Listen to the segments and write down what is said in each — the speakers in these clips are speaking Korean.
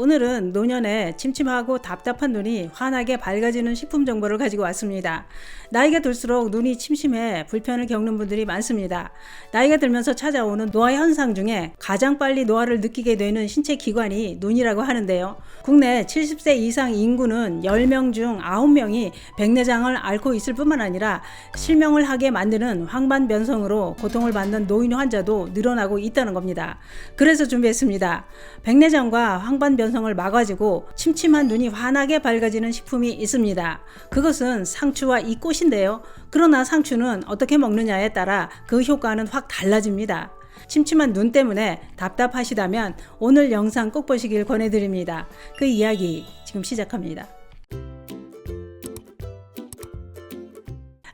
오늘은 노년에 침침하고 답답한 눈이 환하게 밝아지는 식품 정보를 가지고 왔습니다. 나이가 들수록 눈이 침침해 불편을 겪는 분들이 많습니다. 나이가 들면서 찾아오는 노화 현상 중에 가장 빨리 노화를 느끼게 되는 신체 기관이 눈이라고 하는데요. 국내 70세 이상 인구는 10명 중 9명이 백내장을 앓고 있을 뿐만 아니라 실명을 하게 만드는 황반변성으로 고통을 받는 노인 환자도 늘어나고 있다는 겁니다. 그래서 준비했습니다. 백내장과 황반변성을 막아주고 침침한 눈이 환하게 밝아지는 식품이 있습니다. 그것은 상추와 이 꽃인데요. 그러나 상추는 어떻게 먹느냐에 따라 그 효과는 확 달라집니다. 침침한 눈 때문에 답답하시다면 오늘 영상 꼭 보시길 권해드립니다. 그 이야기 지금 시작합니다.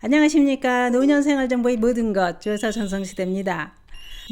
안녕하십니까. 노년생활정보의 모든 것 조여사 전성시대입니다.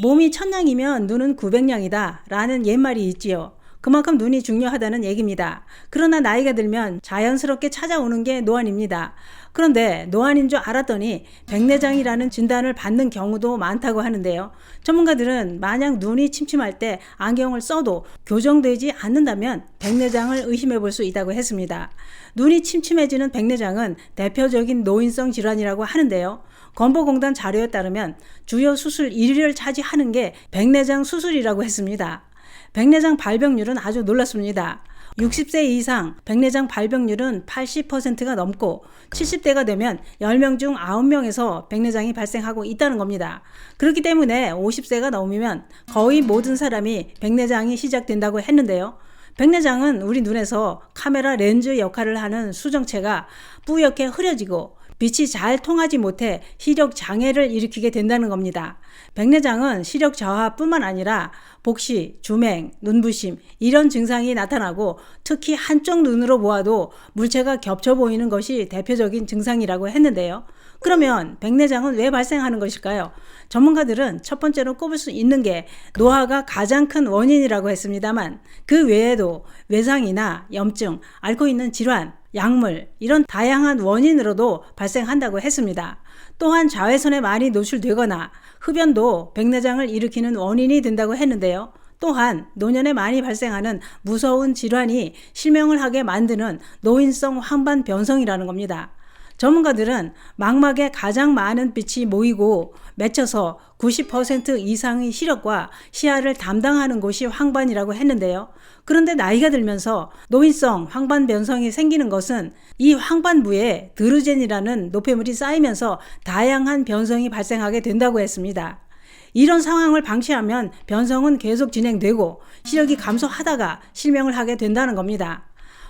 몸이 1000냥이면 눈은 900냥이다 라는 옛말이 있지요. 그만큼 눈이 중요하다는 얘기입니다. 그러나 나이가 들면 자연스럽게 찾아오는 게 노안입니다. 그런데 노안인 줄 알았더니 백내장이라는 진단을 받는 경우도 많다고 하는데요. 전문가들은 만약 눈이 침침할 때 안경을 써도 교정되지 않는다면 백내장을 의심해 볼 수 있다고 했습니다. 눈이 침침해지는 백내장은 대표적인 노인성 질환이라고 하는데요. 건보공단 자료에 따르면 주요 수술 1위를 차지하는 게 백내장 수술이라고 했습니다. 백내장 발병률은 아주 놀랍습니다. 60세 이상 백내장 발병률은 80%가 넘고 70대가 되면 10명 중 9명에서 백내장이 발생하고 있다는 겁니다. 그렇기 때문에 50세가 넘으면 거의 모든 사람이 백내장이 시작된다고 했는데요. 백내장은 우리 눈에서 카메라 렌즈 역할을 하는 수정체가 뿌옇게 흐려지고 빛이 잘 통하지 못해 시력 장애를 일으키게 된다는 겁니다. 백내장은 시력 저하뿐만 아니라 복시, 주맹, 눈부심 이런 증상이 나타나고 특히 한쪽 눈으로 보아도 물체가 겹쳐 보이는 것이 대표적인 증상이라고 했는데요. 그러면 백내장은 왜 발생하는 것일까요? 전문가들은 첫 번째로 꼽을 수 있는 게 노화가 가장 큰 원인이라고 했습니다만 그 외에도 외상이나 염증, 앓고 있는 질환, 약물 이런 다양한 원인으로도 발생한다고 했습니다. 또한 자외선에 많이 노출되거나 흡연도 백내장을 일으키는 원인이 된다고 했는데요. 또한 노년에 많이 발생하는 무서운 질환이 실명을 하게 만드는 노인성 황반변성이라는 겁니다. 전문가들은 망막에 가장 많은 빛이 모이고 맺혀서 90% 이상의 시력과 시야를 담당하는 곳이 황반이라고 했는데요. 그런데 나이가 들면서 노인성 황반변성이 생기는 것은 이 황반부에 드르젠이라는 노폐물이 쌓이면서 다양한 변성이 발생하게 된다고 했습니다. 이런 상황을 방치하면 변성은 계속 진행되고 시력이 감소하다가 실명을 하게 된다는 겁니다.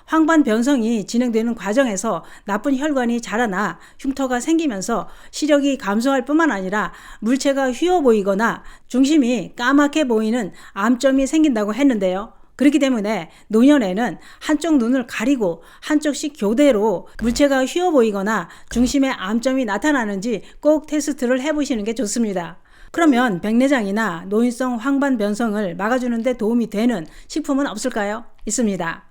황반변성이 진행되는 과정에서 나쁜 혈관이 자라나 흉터가 생기면서 시력이 감소할 뿐만 아니라 물체가 휘어 보이거나 중심이 까맣게 보이는 암점이 생긴다고 했는데요. 그렇기 때문에 노년에는 한쪽 눈을 가리고 한쪽씩 교대로 물체가 휘어 보이거나 중심에 암점이 나타나는지 꼭 테스트를 해보시는 게 좋습니다. 그러면 백내장이나 노인성 황반변성을 막아주는 데 도움이 되는 식품은 없을까요? 있습니다.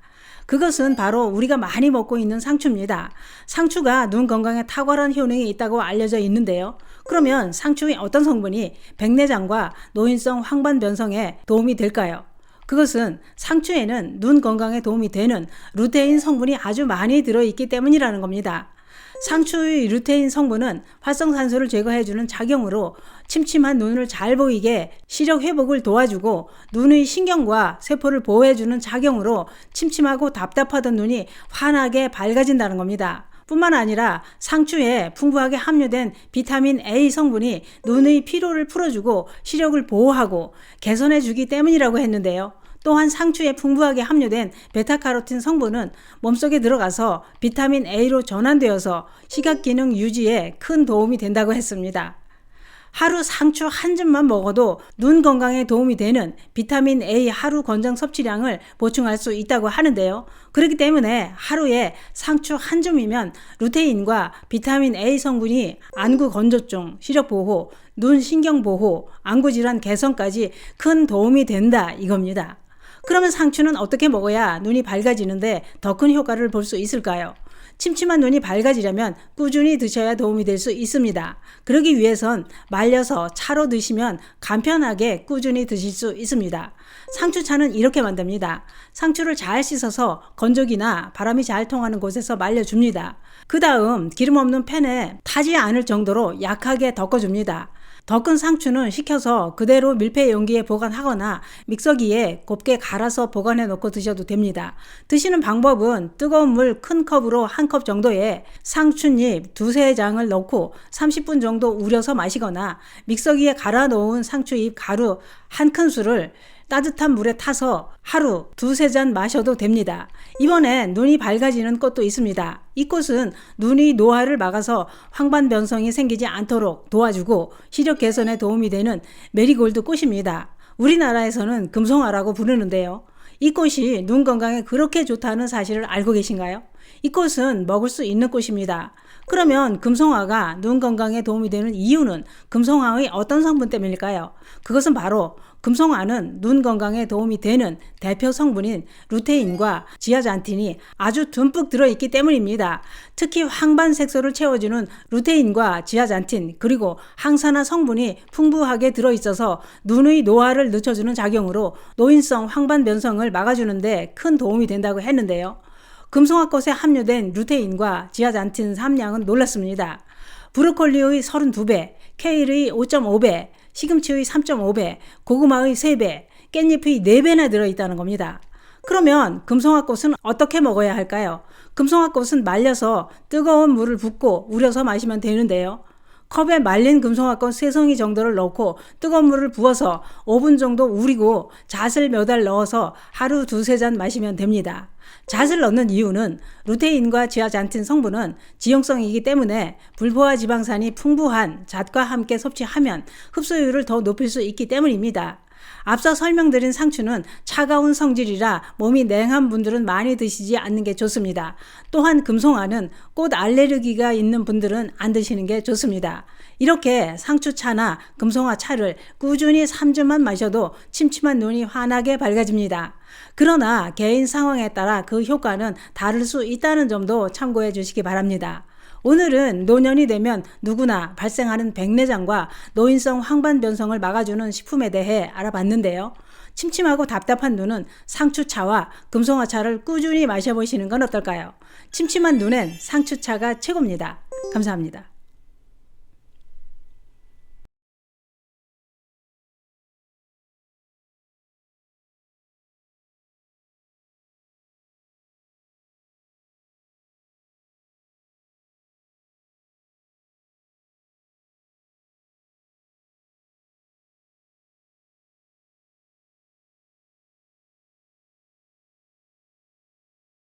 그것은 바로 우리가 많이 먹고 있는 상추입니다. 상추가 눈 건강에 탁월한 효능이 있다고 알려져 있는데요. 그러면 상추의 어떤 성분이 백내장과 노인성 황반변성에 도움이 될까요? 그것은 상추에는 눈 건강에 도움이 되는 루테인 성분이 아주 많이 들어있기 때문이라는 겁니다. 상추의 루테인 성분은 활성산소를 제거해주는 작용으로 침침한 눈을 잘 보이게 시력 회복을 도와주고 눈의 신경과 세포를 보호해주는 작용으로 침침하고 답답하던 눈이 환하게 밝아진다는 겁니다. 뿐만 아니라 상추에 풍부하게 함유된 비타민 A 성분이 눈의 피로를 풀어주고 시력을 보호하고 개선해주기 때문이라고 했는데요. 또한 상추에 풍부하게 함유된 베타카로틴 성분은 몸속에 들어가서 비타민 A로 전환되어서 시각기능 유지에 큰 도움이 된다고 했습니다. 하루 상추 한 줌만 먹어도 눈 건강에 도움이 되는 비타민 A 하루 권장 섭취량을 보충할 수 있다고 하는데요. 그렇기 때문에 하루에 상추 한 줌이면 루테인과 비타민 A 성분이 안구 건조증, 시력 보호, 눈 신경 보호, 안구 질환 개선까지 큰 도움이 된다 이겁니다. 그러면 상추는 어떻게 먹어야 눈이 밝아지는데 더 큰 효과를 볼 수 있을까요? 침침한 눈이 밝아지려면 꾸준히 드셔야 도움이 될 수 있습니다. 그러기 위해선 말려서 차로 드시면 간편하게 꾸준히 드실 수 있습니다. 상추차는 이렇게 만듭니다. 상추를 잘 씻어서 건조기나 바람이 잘 통하는 곳에서 말려줍니다. 그 다음 기름 없는 팬에 타지 않을 정도로 약하게 덮어줍니다. 더 큰 상추는 식혀서 그대로 밀폐 용기에 보관하거나 믹서기에 곱게 갈아서 보관해 놓고 드셔도 됩니다. 드시는 방법은 뜨거운 물 큰 컵으로 한 컵 정도에 상추잎 2~3장을 넣고 30분 정도 우려서 마시거나 믹서기에 갈아 놓은 상추잎 가루 한 큰술을 따뜻한 물에 타서 하루 2~3잔 마셔도 됩니다. 이번엔 눈이 밝아지는 꽃도 있습니다. 이 꽃은 눈의 노화를 막아서 황반 변성이 생기지 않도록 도와주고 시력 개선에 도움이 되는 메리골드 꽃입니다. 우리나라에서는 금송화라고 부르는데요. 이 꽃이 눈 건강에 그렇게 좋다는 사실을 알고 계신가요? 이 꽃은 먹을 수 있는 꽃입니다. 그러면 금송화가 눈 건강에 도움이 되는 이유는 금송화의 어떤 성분 때문일까요? 그것은 바로 금송화는 눈 건강에 도움이 되는 대표 성분인 루테인과 지아잔틴이 아주 듬뿍 들어있기 때문입니다. 특히 황반 색소를 채워주는 루테인과 지아잔틴 그리고 항산화 성분이 풍부하게 들어있어서 눈의 노화를 늦춰주는 작용으로 노인성 황반 변성을 막아주는 데 큰 도움이 된다고 했는데요. 금송화꽃에 함유된 루테인과 지아잔틴 함량은 놀랍습니다. 브로콜리의 32배, 케일의 5.5배, 시금치의 3.5배, 고구마의 3배, 깻잎의 4배나 들어있다는 겁니다. 그러면 금송화꽃은 어떻게 먹어야 할까요? 금송화꽃은 말려서 뜨거운 물을 붓고 우려서 마시면 되는데요. 컵에 말린 금송화꽃 3송이 정도를 넣고 뜨거운 물을 부어서 5분 정도 우리고 잣을 몇 알 넣어서 하루 2~3잔 마시면 됩니다. 잣을 넣는 이유는 루테인과 지아잔틴 성분은 지용성이기 때문에 불포화 지방산이 풍부한 잣과 함께 섭취하면 흡수율을 더 높일 수 있기 때문입니다. 앞서 설명드린 상추는 차가운 성질이라 몸이 냉한 분들은 많이 드시지 않는 게 좋습니다. 또한 금송화는 꽃 알레르기가 있는 분들은 안 드시는 게 좋습니다. 이렇게 상추차나 금송화 차를 꾸준히 3주만 마셔도 침침한 눈이 환하게 밝아집니다. 그러나 개인 상황에 따라 그 효과는 다를 수 있다는 점도 참고해 주시기 바랍니다. 오늘은 노년이 되면 누구나 발생하는 백내장과 노인성 황반 변성을 막아주는 식품에 대해 알아봤는데요. 침침하고 답답한 눈은 상추차와 금송화차를 꾸준히 마셔보시는 건 어떨까요? 침침한 눈엔 상추차가 최고입니다. 감사합니다.